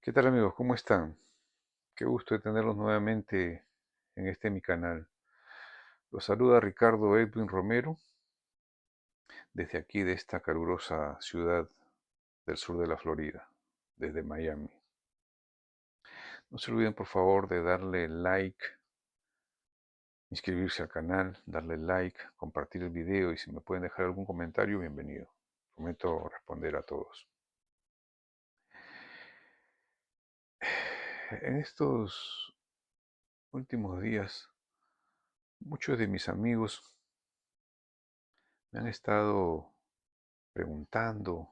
¿Qué tal amigos? ¿Cómo están? Qué gusto de tenerlos nuevamente en mi canal. Los saluda Ricardo Edwin Romero desde aquí de esta calurosa ciudad del sur de la Florida, desde Miami. No se olviden por favor de darle like, inscribirse al canal, darle like, compartir el video y si me pueden dejar algún comentario, bienvenido. Prometo responder a todos. En estos últimos días, muchos de mis amigos me han estado preguntando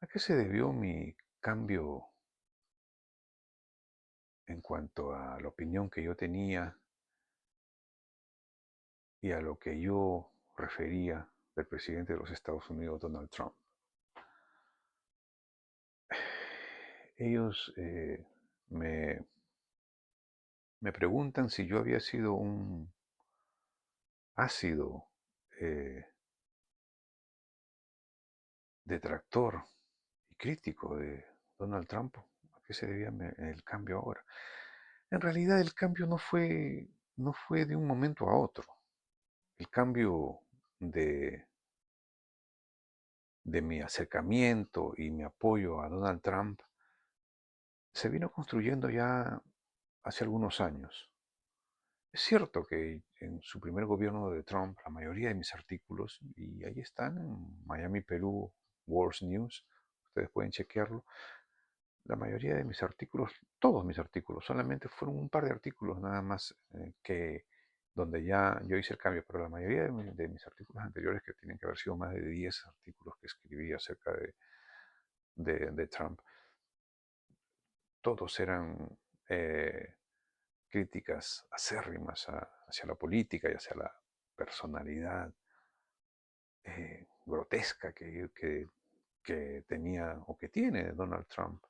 a qué se debió mi cambio en cuanto a la opinión que yo tenía y a lo que yo refería del presidente de los Estados Unidos, Donald Trump. Ellos me, me preguntan si yo había sido un ácido eh, detractor y crítico de Donald Trump. ¿A qué se debía el cambio ahora? En realidad el cambio no fue de un momento a otro. El cambio de, de mi acercamiento y mi apoyo a Donald Trump se vino construyendo ya hace algunos años. Es cierto que en su primer gobierno de Trump, la mayoría de mis artículos, y ahí están en Miami, Perú, World News, ustedes pueden chequearlo, la mayoría de mis artículos, todos mis artículos, solamente fueron un par de artículos nada más que donde ya yo hice el cambio, pero la mayoría de mis artículos anteriores, que tienen que haber sido más de 10 artículos que escribí acerca de Trump, todos eran críticas acérrimas hacia la política y hacia la personalidad grotesca que tenía o que tiene Donald Trump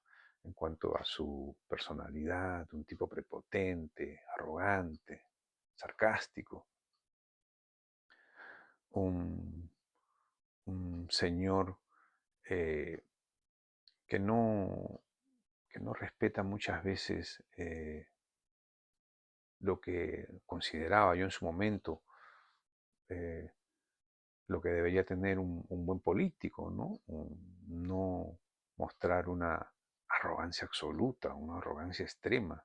en cuanto a su personalidad, un tipo prepotente, arrogante, sarcástico, un, un señor eh, que no, que no respeta muchas veces lo que consideraba yo en su momento eh, lo que debería tener un buen político, ¿no? No mostrar una arrogancia absoluta, una arrogancia extrema.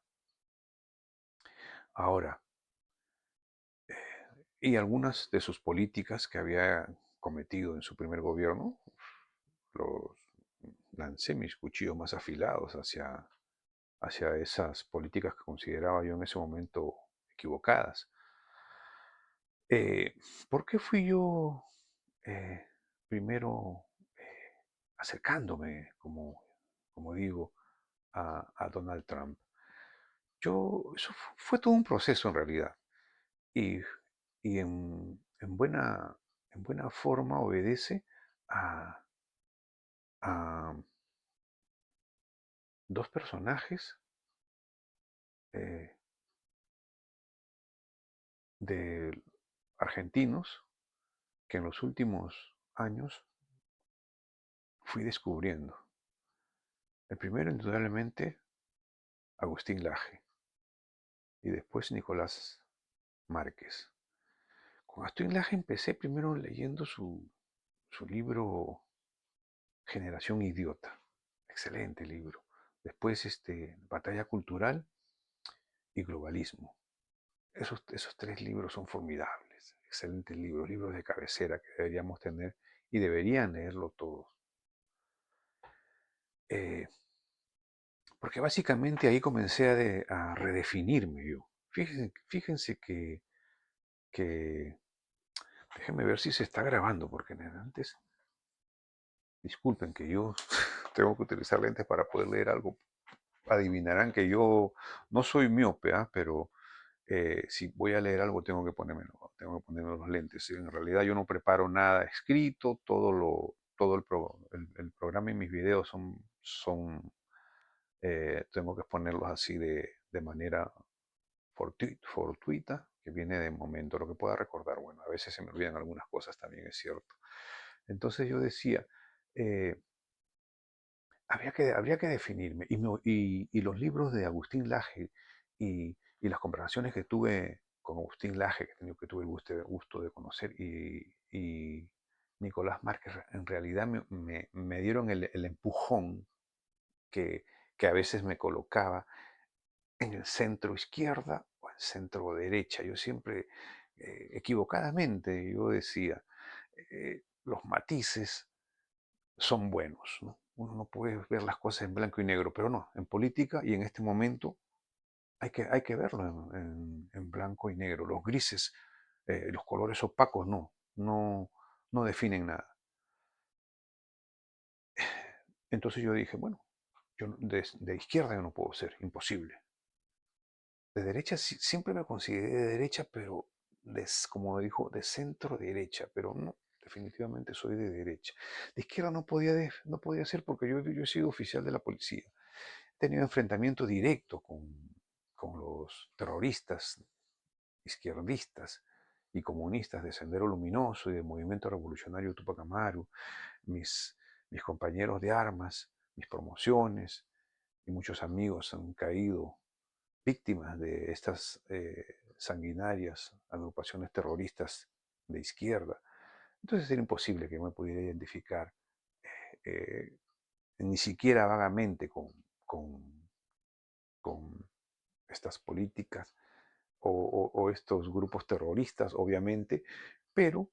Ahora, y algunas de sus políticas que había cometido en su primer gobierno, los lancé mis cuchillos más afilados hacia esas políticas que consideraba yo en ese momento equivocadas. Eh, ¿Por qué fui yo eh, primero acercándome, como digo, a Donald Trump? Eso fue todo un proceso en realidad y, y en buena forma obedece a, a dos personajes eh, de argentinos que en los últimos años fui descubriendo. El primero, indudablemente, Agustín Laje y después Nicolás Márquez. Con Agustín Laje empecé primero leyendo su libro Generación Idiota. Excelente libro. Después, Batalla Cultural y Globalismo. Esos tres libros son formidables. Excelentes libros, libros de cabecera que deberíamos tener y deberían leerlo todos. Eh, Porque básicamente ahí comencé a redefinirme yo. Fíjense que déjenme ver si se está grabando, porque antes, disculpen que yo tengo que utilizar lentes para poder leer algo. Adivinarán que yo no soy miope, ¿ah? Pero si voy a leer algo tengo que ponerme los lentes. En realidad yo no preparo nada escrito, todo el programa y mis videos tengo que ponerlos así de manera fortuita, que viene de momento, lo que pueda recordar. Bueno, a veces se me olvidan algunas cosas, también es cierto. Entonces yo decía, eh, habría que definirme. Y los libros de Agustín Laje y las conversaciones que tuve con Agustín Laje, que tuve el gusto de conocer, y Nicolás Márquez, en realidad me dieron el empujón que, que a veces me colocaba en el centro izquierda o en centro derecha. Yo siempre, equivocadamente, yo decía, los matices son buenos, ¿no? Uno no puede ver las cosas en blanco y negro, pero no, en política y en este momento hay que verlo en blanco y negro. Los grises, los colores opacos, no definen nada. Entonces yo dije, bueno, yo de izquierda yo no puedo ser, imposible. De derecha siempre me consideré de derecha, pero como dijo, de centro derecha, pero no, definitivamente soy de derecha. De izquierda no podía ser porque yo he sido oficial de la policía. He tenido enfrentamiento directo con los terroristas izquierdistas y comunistas de Sendero Luminoso y del Movimiento Revolucionario Tupac Amaru, mis, mis compañeros de armas, mis promociones, y muchos amigos han caído víctimas de estas sanguinarias agrupaciones terroristas de izquierda. Entonces era imposible que me pudiera identificar eh, ni siquiera vagamente con, con estas políticas o estos grupos terroristas, obviamente, pero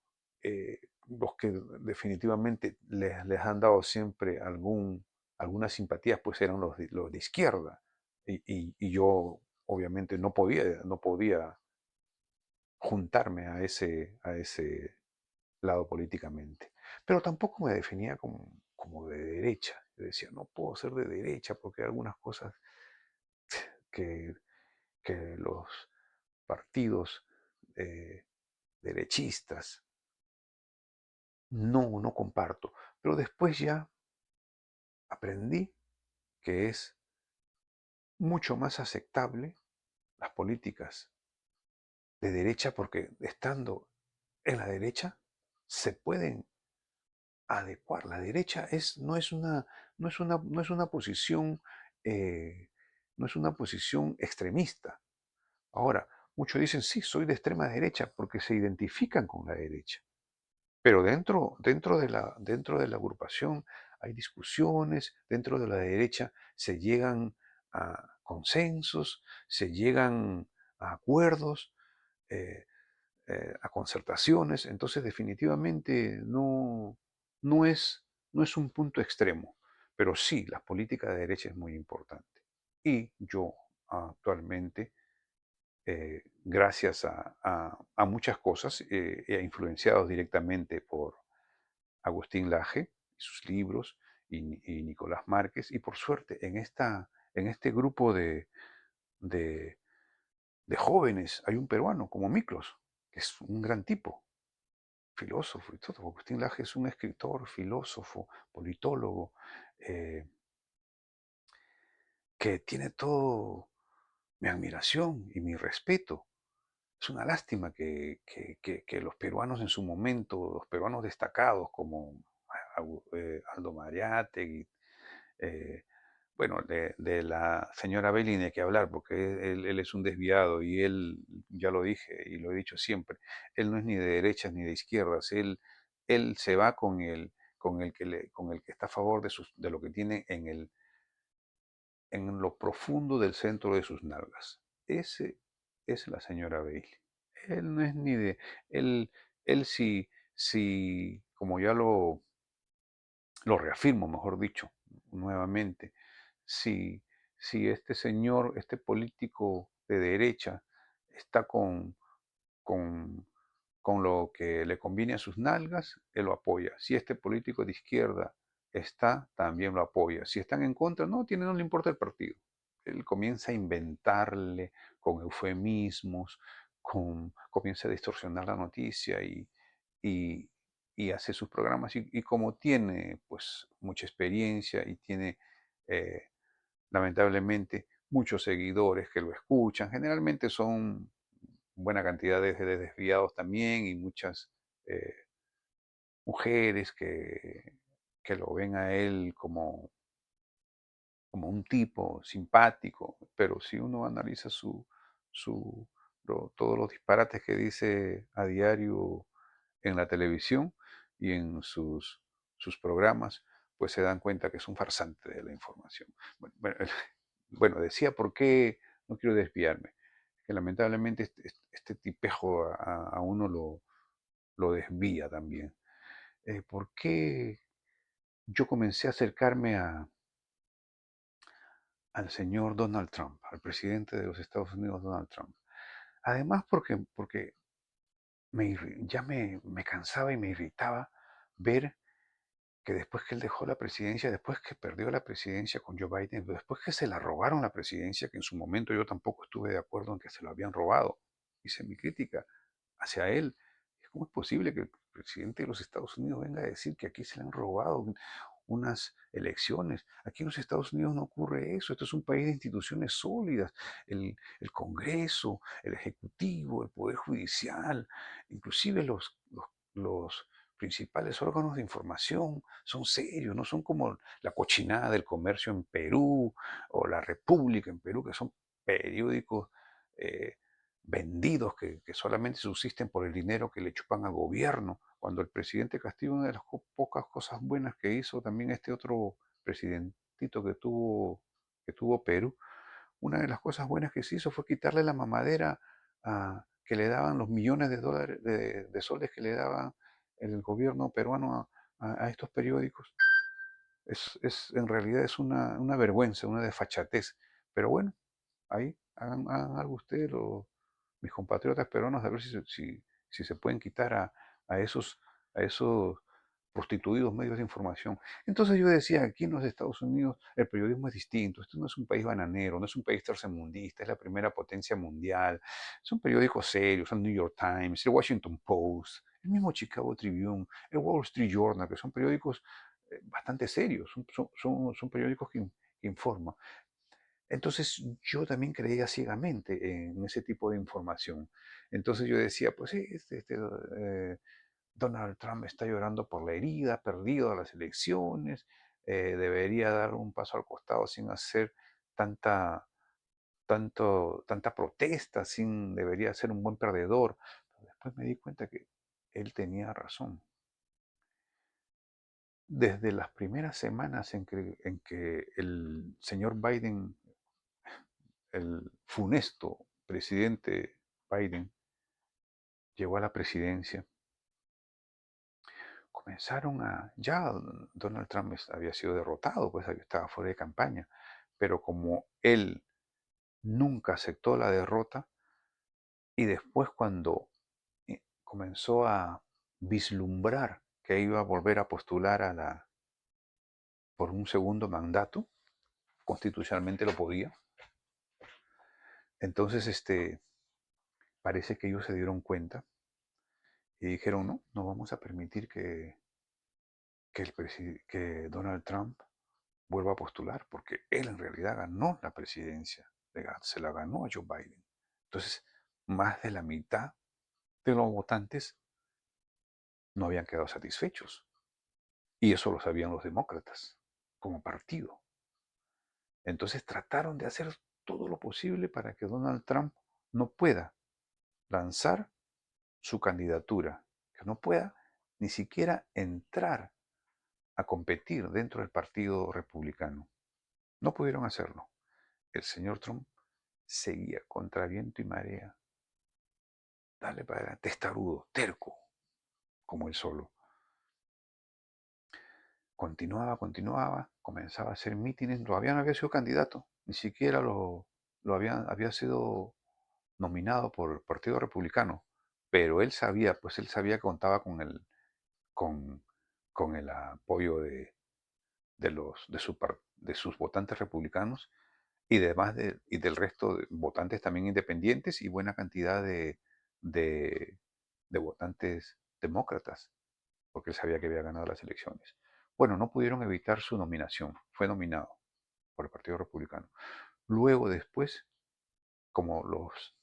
los que definitivamente les han dado siempre algunas simpatías, pues eran los de izquierda. Y yo obviamente no podía juntarme a ese lado políticamente. Pero tampoco me definía como de derecha. Yo decía, no puedo ser de derecha porque hay algunas cosas que, que los partidos derechistas no comparto. Pero después ya aprendí que es mucho más aceptable las políticas de derecha porque estando en la derecha se pueden adecuar. La derecha no es una posición, eh, no es una posición extremista. Ahora, muchos dicen, sí, soy de extrema derecha porque se identifican con la derecha. Pero dentro de la agrupación hay discusiones, dentro de la derecha se llegan a consensos, se llegan a acuerdos, eh, a concertaciones, entonces definitivamente no es un punto extremo, pero sí, la política de derecha es muy importante. Y yo actualmente, gracias a muchas cosas, influenciados directamente por Agustín Laje y sus libros, y Nicolás Márquez, y por suerte en este grupo de, de jóvenes hay un peruano como Miklos, que es un gran tipo, filósofo y todo. Agustín Laje es un escritor, filósofo, politólogo, eh, que tiene todo mi admiración y mi respeto. Es una lástima que los peruanos en su momento, los peruanos destacados como Aldo Mariátegui, eh, bueno, de la señora Belli ni hay que hablar porque él es un desviado y él, ya lo dije y lo he dicho siempre, él no es ni de derechas ni de izquierdas, él se va con el que está a favor de lo que tiene en lo profundo del centro de sus nalgas. Ese es la señora Bailey. Él no es ni de, él sí, como ya lo reafirmo, mejor dicho, nuevamente, si, si este señor, este político de derecha, está con, con lo que le conviene a sus nalgas, él lo apoya. Si este político de izquierda está, también lo apoya. Si están en contra, no le importa el partido. Él comienza a inventarle con eufemismos, comienza a distorsionar la noticia y, y hace sus programas. Y como tiene pues mucha experiencia y tiene eh, lamentablemente muchos seguidores que lo escuchan, generalmente son buena cantidad de desviados también y muchas eh, mujeres que lo ven a él como un tipo simpático, pero si uno analiza todos los disparates que dice a diario en la televisión y en sus programas, pues se dan cuenta que es un farsante de la información. Bueno, bueno, decía por qué, no quiero desviarme, que lamentablemente este tipejo a uno lo desvía también. ¿Por qué yo comencé a acercarme al señor Donald Trump, al presidente de los Estados Unidos, Donald Trump? Además, porque ya me cansaba y me irritaba ver que después que él dejó la presidencia, después que perdió la presidencia con Joe Biden, después que se la robaron la presidencia, que en su momento yo tampoco estuve de acuerdo en que se lo habían robado, hice mi crítica hacia él. ¿Cómo es posible que el presidente de los Estados Unidos venga a decir que aquí se le han robado unas elecciones? Aquí en los Estados Unidos no ocurre eso. Esto es un país de instituciones sólidas. El Congreso, el Ejecutivo, el Poder Judicial, inclusive los principales órganos de información son serios, no son como la cochinada del comercio en Perú o la República en Perú, que son periódicos eh, vendidos que solamente subsisten por el dinero que le chupan al gobierno. Cuando el presidente Castillo, una de las pocas cosas buenas que hizo también este otro presidentito que tuvo Perú, una de las cosas buenas que se hizo fue quitarle la mamadera que le daban los millones de dólares, de soles que le daban el gobierno peruano a estos periódicos. En realidad es una vergüenza, una desfachatez. Pero bueno, ahí hagan algo ustedes, mis compatriotas peruanos, a ver si se pueden quitar a esos prostituidos medios de información. Entonces yo decía, aquí en los Estados Unidos el periodismo es distinto. Esto no es un país bananero, no es un país tercermundista, es la primera potencia mundial. Son periódicos serios, el New York Times, el Washington Post, el mismo Chicago Tribune, el Wall Street Journal, que son periódicos bastante serios, son periódicos que informan. Entonces yo también creía ciegamente en ese tipo de información. Entonces yo decía, pues sí, Donald Trump está llorando por la herida, ha perdido las elecciones, debería dar un paso al costado sin hacer tanta, tanta protesta, debería ser un buen perdedor. Pero después me di cuenta que él tenía razón. Desde las primeras semanas en que el señor Biden, el funesto presidente Biden, llegó a la presidencia, ya Donald Trump había sido derrotado, pues estaba fuera de campaña, pero como él nunca aceptó la derrota y después cuando comenzó a vislumbrar que iba a volver a postular por un segundo mandato, constitucionalmente lo podía, entonces parece que ellos se dieron cuenta y dijeron, no, no vamos a permitir que Donald Trump vuelva a postular, porque él en realidad ganó la presidencia, se la ganó a Joe Biden. Entonces, más de la mitad de los votantes no habían quedado satisfechos. Y eso lo sabían los demócratas como partido. Entonces trataron de hacer todo lo posible para que Donald Trump no pueda lanzar su candidatura, que no pueda ni siquiera entrar a competir dentro del Partido Republicano. No pudieron hacerlo. El señor Trump seguía contra viento y marea. Dale para adelante, testarudo, terco, como él solo. Continuaba, comenzaba a hacer mítines, todavía no había sido candidato, ni siquiera había sido nominado por el Partido Republicano, pero él sabía que contaba con, con el apoyo de sus votantes republicanos y del resto de votantes también independientes y buena cantidad de, de votantes demócratas, porque él sabía que había ganado las elecciones. Bueno, no pudieron evitar su nominación, fue nominado por el Partido Republicano. Luego, después, como los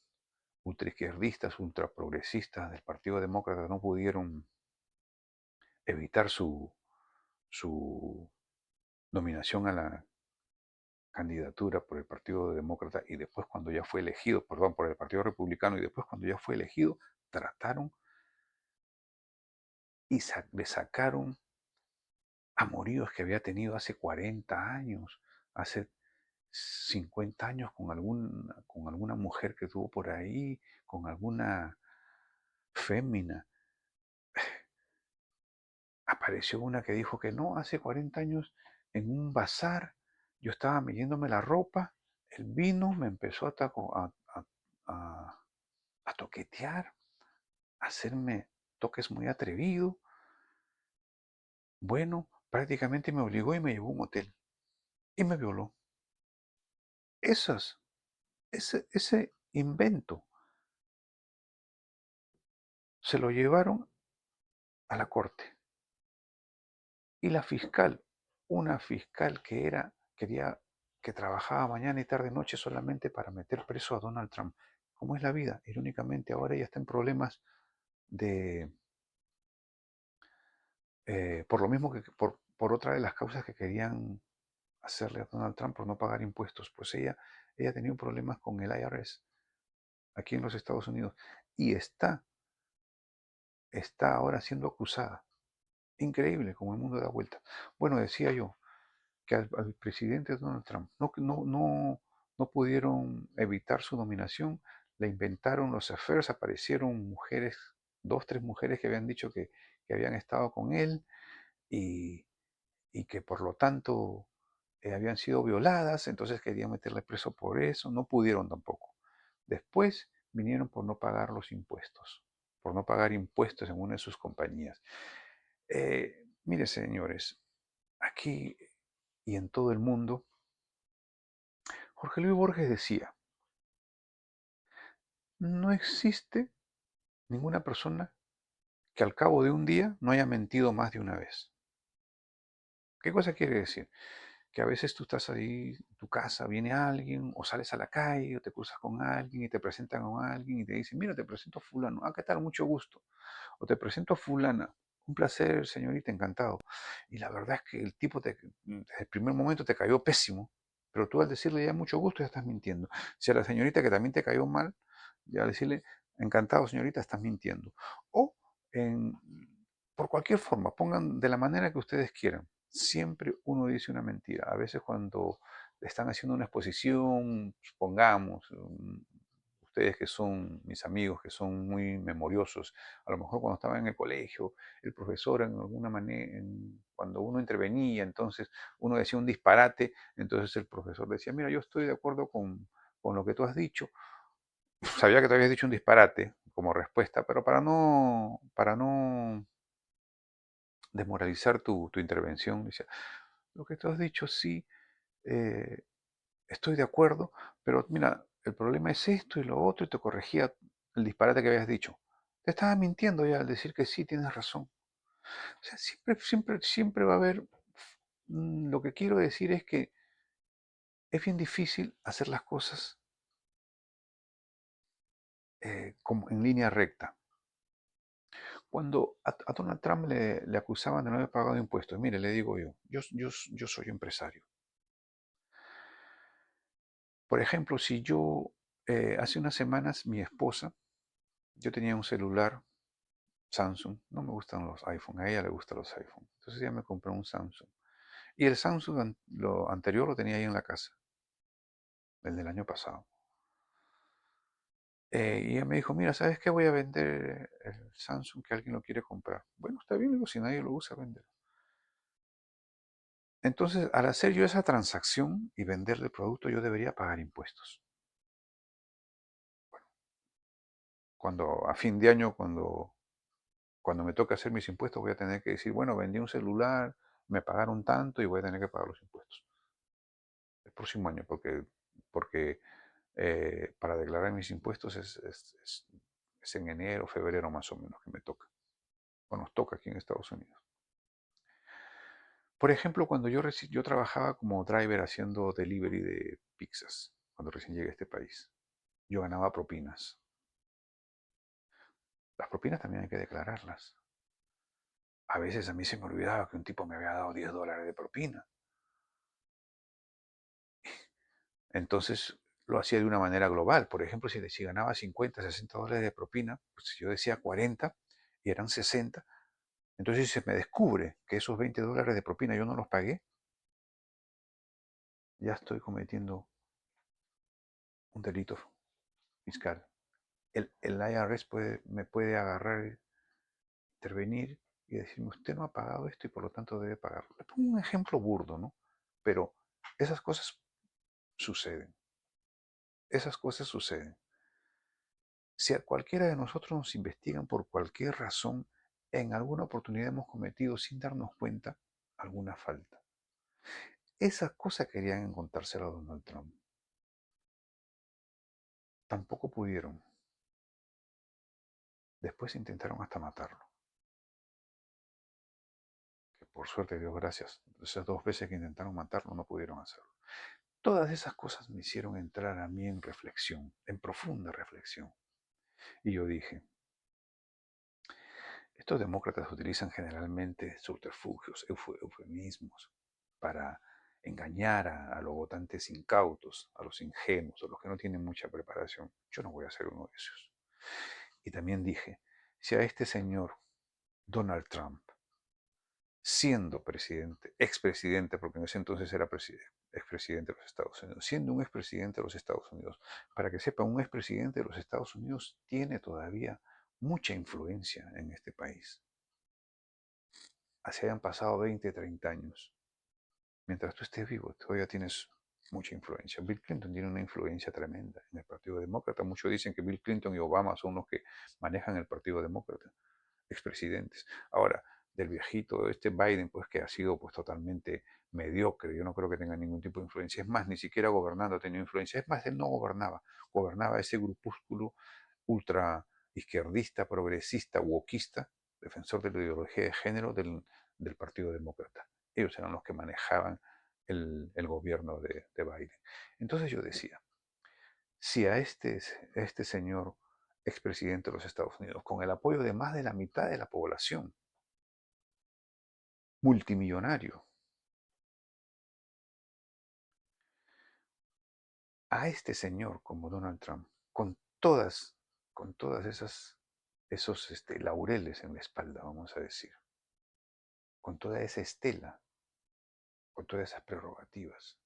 ultraizquierdistas, ultraprogresistas del Partido Demócrata no pudieron evitar su nominación candidatura por el Partido Demócrata y después cuando ya fue elegido, perdón, por el Partido Republicano y después cuando ya fue elegido, trataron y le sacaron amoríos que había tenido hace 40 años, hace 50 años con alguna mujer que tuvo por ahí, con alguna fémina. Apareció una que dijo que no, hace 40 años en un bazar yo estaba midiéndome la ropa, él vino, me empezó a- a toquetear, a hacerme toques muy atrevidos. Bueno, prácticamente me obligó y me llevó a un hotel y me violó. Esas, ese invento se lo llevaron a la corte. Y la fiscal, una fiscal quería que trabajaba mañana y tarde y noche solamente para meter preso a Donald Trump. ¿Cómo es la vida? Irónicamente, ahora ella está en problemas de, por lo mismo que por otra de las causas que querían hacerle a Donald Trump por no pagar impuestos. Pues ella tenía un problema con el IRS aquí en los Estados Unidos y está ahora siendo acusada. Increíble como el mundo da vuelta. Bueno, decía yo, que al presidente Donald Trump no pudieron evitar su nominación, le inventaron los affairs, aparecieron mujeres, dos, tres mujeres que habían dicho que habían estado con él y, y que por lo tanto habían sido violadas, entonces querían meterle preso por eso, no pudieron tampoco. Después vinieron por no pagar los impuestos, por no pagar impuestos en una de sus compañías. Mire, señores, aquí y en todo el mundo, Jorge Luis Borges decía, no existe ninguna persona que al cabo de un día no haya mentido más de una vez. ¿Qué cosa quiere decir? Que a veces tú estás ahí en tu casa, viene alguien, o sales a la calle, o te cruzas con alguien y te presentan a alguien y te dicen, mira, te presento a fulano, ah, ¿qué tal? Mucho gusto. O te presento a fulana, un placer, señorita, encantado. Y la verdad es que el tipo desde el primer momento te cayó pésimo, pero tú al decirle ya mucho gusto ya estás mintiendo. Si a la señorita que también te cayó mal, ya al decirle, encantado, señorita, estás mintiendo. O en, por cualquier forma, pongan de la manera que ustedes quieran. Siempre uno dice una mentira. A veces cuando están haciendo una exposición, supongamos, ustedes que son mis amigos, que son muy memoriosos, a lo mejor cuando estaban en el colegio, el profesor en alguna manera, cuando uno intervenía, entonces uno decía un disparate, entonces el profesor decía, mira, yo estoy de acuerdo con lo que tú has dicho. Sabía que te habías dicho un disparate como respuesta, pero para no desmoralizar tu intervención, decía, lo que tú has dicho sí, eh, estoy de acuerdo, pero mira, el problema es esto y lo otro, y te corregía el disparate que habías dicho. Te estaba mintiendo ya al decir que sí, tienes razón. O sea, siempre va a haber, lo que quiero decir es que es bien difícil hacer las cosas como en línea recta. Cuando a Donald Trump le acusaban de no haber pagado impuestos, mire, le digo yo soy empresario. Por ejemplo, si yo, hace unas semanas, mi esposa, yo tenía un celular Samsung, no me gustan los iPhone, a ella le gustan los iPhone. Entonces ella me compró un Samsung. Y el Samsung, lo anterior lo tenía ahí en la casa, el del año pasado. Y ella me dijo, mira, ¿sabes qué? Voy a vender el Samsung que alguien lo quiere comprar. Bueno, está bien, digo, si nadie lo usa, vender. Entonces, al hacer yo esa transacción y venderle el producto, yo debería pagar impuestos. Cuando a fin de año, cuando me toque hacer mis impuestos, voy a tener que decir, bueno, vendí un celular, me pagaron tanto y voy a tener que pagar los impuestos el próximo año, porque para declarar mis impuestos es en enero, febrero más o menos que me toca. O nos toca aquí en Estados Unidos. Por ejemplo, cuando yo trabajaba como driver haciendo delivery de pizzas, cuando recién llegué a este país, yo ganaba propinas. Las propinas también hay que declararlas. A veces a mí se me olvidaba que un tipo me había dado $10 de propina. Entonces lo hacía de una manera global. Por ejemplo, si ganaba 50, $60 de propina, pues si yo decía 40 y eran 60, entonces si se me descubre que esos $20 de propina yo no los pagué, ya estoy cometiendo un delito fiscal. El IRS me puede agarrar, intervenir y decirme, usted no ha pagado esto y por lo tanto debe pagarlo. Le pongo un ejemplo burdo, ¿no? Pero esas cosas suceden. Esas cosas suceden. Si a cualquiera de nosotros nos investigan por cualquier razón, en alguna oportunidad hemos cometido sin darnos cuenta alguna falta. Esas cosas querían encontrárselo a Donald Trump. Tampoco pudieron. Después intentaron hasta matarlo. Que por suerte, Dios gracias, esas 2 veces que intentaron matarlo no pudieron hacerlo. Todas esas cosas me hicieron entrar a mí en reflexión, en profunda reflexión. Y yo dije, estos demócratas utilizan generalmente subterfugios, eufemismos para engañar a los votantes incautos, a los ingenuos, a los que no tienen mucha preparación. Yo no voy a ser uno de esos. Y también dije, si a este señor Donald Trump, siendo presidente, expresidente, porque en ese entonces era expresidente de los Estados Unidos, siendo un expresidente de los Estados Unidos, para que sepa, un expresidente de los Estados Unidos tiene todavía mucha influencia en este país. Así hayan pasado 20, 30 años. Mientras tú estés vivo, todavía tienes mucha influencia. Bill Clinton tiene una influencia tremenda en el Partido Demócrata. Muchos dicen que Bill Clinton y Obama son los que manejan el Partido Demócrata, expresidentes. Ahora, del viejito, este Biden, pues que ha sido pues totalmente mediocre. Yo no creo que tenga ningún tipo de influencia. Es más, ni siquiera gobernando ha tenido influencia. Es más, él no gobernaba. Gobernaba ese grupúsculo ultra izquierdista, progresista, wokista, defensor de la ideología de género del Partido Demócrata. Ellos eran los que manejaban el gobierno de Biden. Entonces yo decía, si a este señor expresidente de los Estados Unidos, con el apoyo de más de la mitad de la población, multimillonario, a este señor como Donald Trump, con todas esos laureles en la espalda, vamos a decir, con toda esa estela, con todas esas prerrogativas,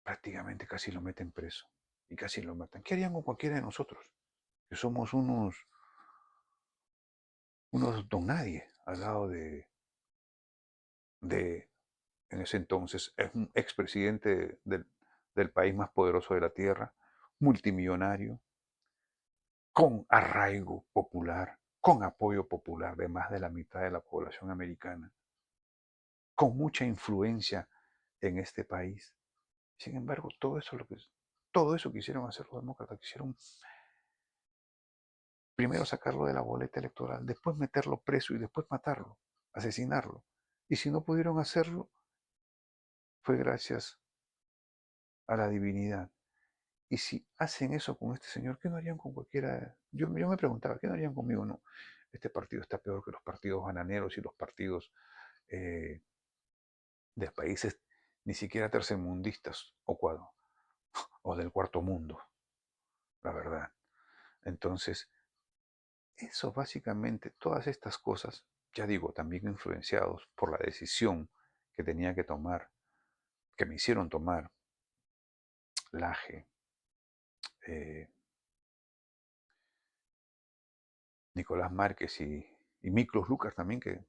prácticamente casi lo meten preso y casi lo matan. ¿Qué harían con cualquiera de nosotros? Que somos unos don nadie al lado de en ese entonces, es un expresidente del país más poderoso de la Tierra, multimillonario, con arraigo popular, con apoyo popular de más de la mitad de la población americana, con mucha influencia en este país. Sin embargo, todo eso quisieron hacer los demócratas, quisieron primero sacarlo de la boleta electoral, después meterlo preso y después matarlo, asesinarlo. Y si no pudieron hacerlo, fue gracias a la divinidad. Y si hacen eso con este señor, ¿qué no harían con cualquiera? Yo me preguntaba, ¿qué no harían conmigo? No, este partido está peor que los partidos bananeros y los partidos eh, de países ni siquiera tercermundistas o del cuarto mundo, la verdad. Entonces, eso básicamente, todas estas cosas, ya digo, también influenciados por la decisión que tenía que tomar, que me hicieron tomar Laje, eh, Nicolás Márquez y Miklos Lucas también, que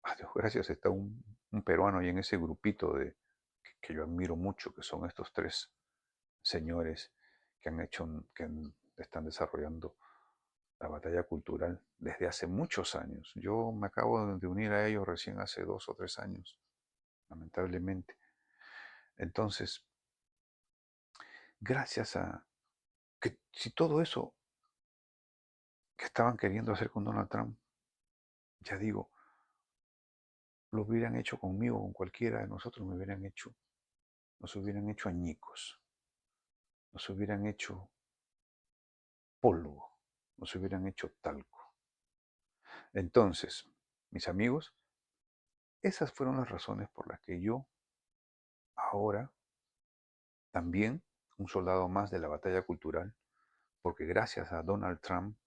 a Dios gracias está un peruano ahí en ese grupito que yo admiro mucho, que son estos tres señores que están desarrollando la batalla cultural desde hace muchos años. Yo me acabo de unir a ellos recién hace 2 o 3 años, lamentablemente. Entonces, gracias a que si todo eso que estaban queriendo hacer con Donald Trump, ya digo, lo hubieran hecho conmigo, con cualquiera de nosotros, nos hubieran hecho añicos, nos hubieran hecho polvo, nos hubieran hecho talco. Entonces, mis amigos, esas fueron las razones por las que yo ahora también un soldado más de la batalla cultural, porque gracias a Donald Trump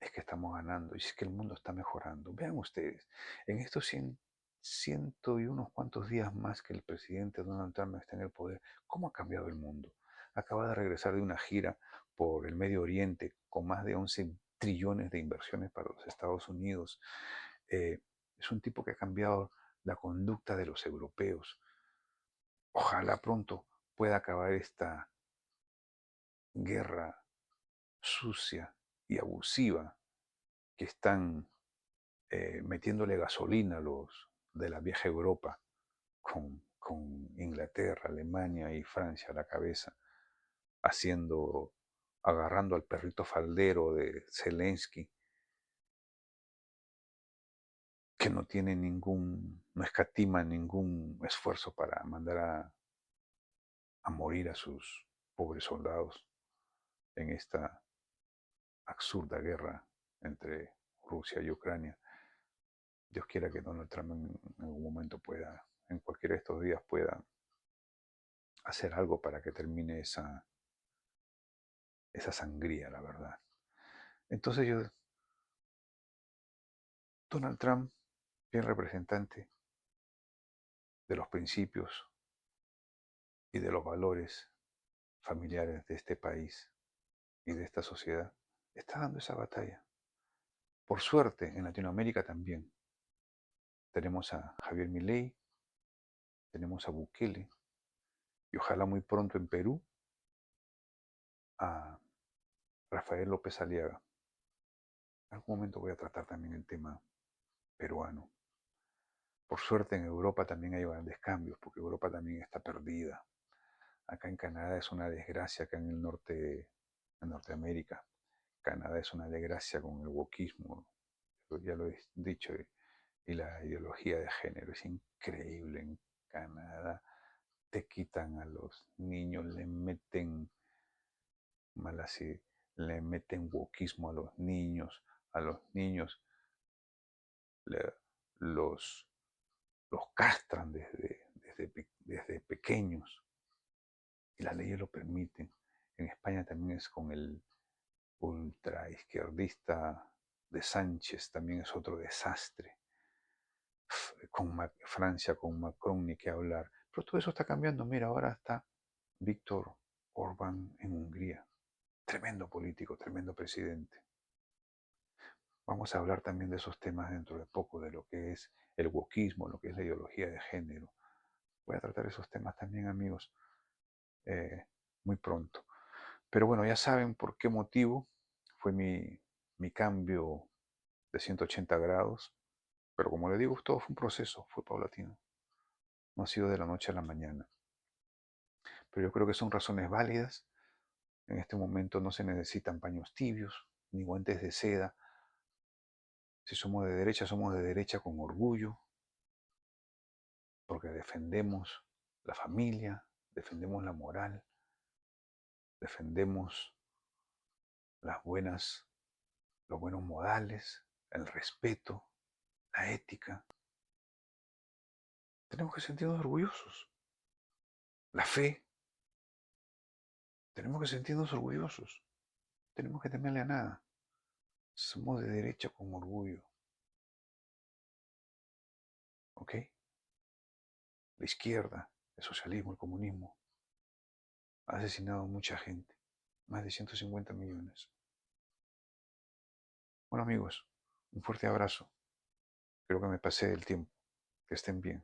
es que estamos ganando y es que el mundo está mejorando. Vean ustedes, en estos ciento y unos cuantos días más que el presidente Donald Trump está en el poder, ¿cómo ha cambiado el mundo? Acaba de regresar de una gira por el Medio Oriente con más de 11 trillones de inversiones para los Estados Unidos. Eh, es un tipo que ha cambiado la conducta de los europeos. Ojalá pronto pueda acabar esta guerra sucia y abusiva que están metiéndole gasolina a los de la vieja Europa, con Inglaterra, Alemania y Francia a la cabeza, haciendo, agarrando al perrito faldero de Zelensky, que no tiene no escatima ningún esfuerzo para mandar a morir a sus pobres soldados en esta absurda guerra entre Rusia y Ucrania. Dios quiera que Donald Trump en algún momento pueda, en cualquiera de estos días pueda hacer algo para que termine esa sangría, la verdad. Entonces Donald Trump, bien representante de los principios y de los valores familiares de este país y de esta sociedad, está dando esa batalla. Por suerte, en Latinoamérica también. Tenemos a Javier Milei, tenemos a Bukele y ojalá muy pronto en Perú a Rafael López Aliaga. En algún momento voy a tratar también el tema peruano. Por suerte en Europa también hay grandes cambios, porque Europa también está perdida. Acá en Canadá es una desgracia, acá en el norte, en Norteamérica. Canadá es una desgracia con el wokismo, ya lo he dicho, y la ideología de género. Es increíble en Canadá. Te quitan a los niños, le meten, mal así, le meten wokismo a los niños le- los, los castran desde pequeños y las leyes lo permiten. En España también es con el ultraizquierdista de Sánchez, también es otro desastre. Con Francia, con Macron, ni qué hablar. Pero todo eso está cambiando. Mira, ahora está Víctor Orbán en Hungría. Tremendo político, tremendo presidente. Vamos a hablar también de esos temas dentro de poco, de lo que es el wokismo, lo que es la ideología de género. Voy a tratar esos temas también, amigos, eh, muy pronto. Pero bueno, ya saben por qué motivo fue mi cambio de 180 grados. Pero como le digo, todo fue un proceso, fue paulatino. No ha sido de la noche a la mañana. Pero yo creo que son razones válidas. En este momento no se necesitan paños tibios ni guantes de seda. Si somos de derecha con orgullo, porque defendemos la familia, defendemos la moral, defendemos las los buenos modales, el respeto, la ética. Tenemos que sentirnos orgullosos. La fe, tenemos que sentirnos orgullosos. Tenemos que temerle a nada. Somos de derecha con orgullo. ¿Ok? La izquierda, el socialismo, el comunismo, ha asesinado a mucha gente. Más de 150 millones. Bueno amigos, un fuerte abrazo. Creo que me pasé del tiempo. Que estén bien.